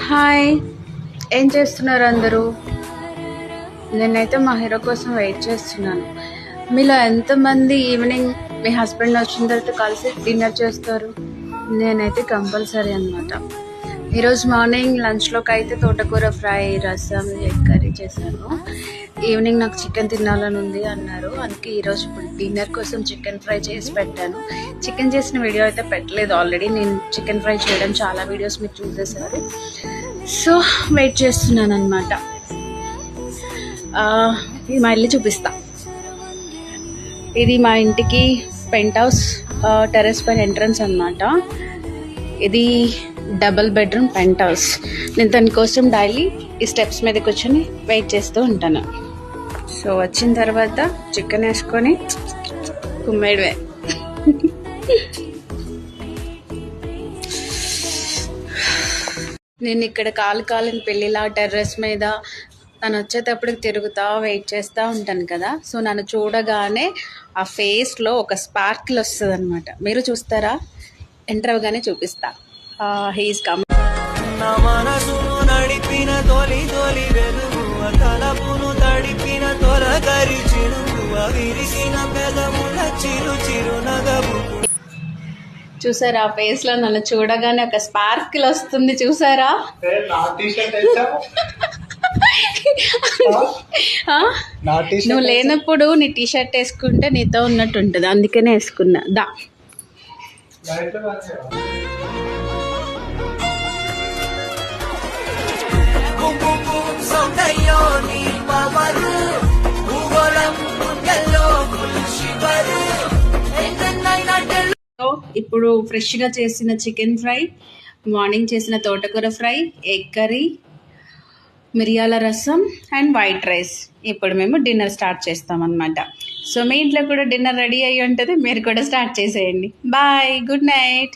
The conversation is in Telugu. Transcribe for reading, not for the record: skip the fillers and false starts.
హాయ్, ఏం చేస్తున్నారు అందరూ? నేనైతే మా హీరో కోసం వెయిట్ చేస్తున్నాను. మీలో ఎంతమంది ఈవినింగ్ మీ హస్బెండ్ వచ్చిన తర్వాత కలిసి డిన్నర్ చేస్తారు? నేనైతే కంపల్సరీ అనమాట. ఈరోజు మార్నింగ్ లంచ్లోకి అయితే తోటకూర ఫ్రై, రసం, ఎగ్ కర్రీ చేశాను. ఈవినింగ్ నాకు చికెన్ తినాలని ఉంది అన్నారు, అందుకే ఈరోజు డిన్నర్ కోసం చికెన్ ఫ్రై చేసి పెట్టాను. చికెన్ చేసిన వీడియో అయితే పెట్టలేదు, ఆల్రెడీ నేను చికెన్ ఫ్రై చేయడం చాలా వీడియోస్ మీరు చూసేశారు. సో వెయిట్ చేస్తున్నాను అనమాట. ఇది మా ఇల్లు చూపిస్తా. ఇది మా ఇంటికి పెంట్ హౌస్ టెర్రస్ పైన ఎంట్రన్స్ అనమాట. ఇది డబుల్ బెడ్రూమ్ పెంట్ హౌస్. నేను దానికోసం డైలీ ఈ స్టెప్స్ మీద కూర్చొని వెయిట్ చేస్తూ ఉంటాను. సో వచ్చిన తర్వాత చికెన్ వేసుకొని కుమ్మేడువే. నేను ఇక్కడ కాలని పెళ్ళిలా టెర్రస్ మీద తను వచ్చేటప్పటికి తిరుగుతా వెయిట్ చేస్తూ ఉంటాను కదా. సో నన్ను చూడగానే ఆ ఫేస్లో ఒక స్పార్కిల్ వస్తుంది అనమాట. మీరు చూస్తారా? ఎంటర్ అవగానే చూపిస్తా. He's come. చూసారా ఆ ఫేస్ లో నన్ను చూడగానే ఒక స్పార్కిల్ వస్తుంది, చూసారా? నువ్వు లేనప్పుడు నీ టీ షర్ట్ వేసుకుంటే నీతో ఉన్నట్టు ఉంటుంది, అందుకనే వేసుకున్నా. దా ఇప్పుడు ఫ్రెష్గా చేసిన చికెన్ ఫ్రై, మార్నింగ్ చేసిన తోటకూర ఫ్రై, ఎగ్ కర్రీ, మిరియాల రసం అండ్ వైట్ రైస్. ఇప్పుడు మేము డిన్నర్ స్టార్ట్ చేస్తాం అన్నమాట. సో మీ ఇంట్లో కూడా డిన్నర్ రెడీ అయ్యి ఉంటుంది, మీరు కూడా స్టార్ట్ చేసేయండి. Bye, good night.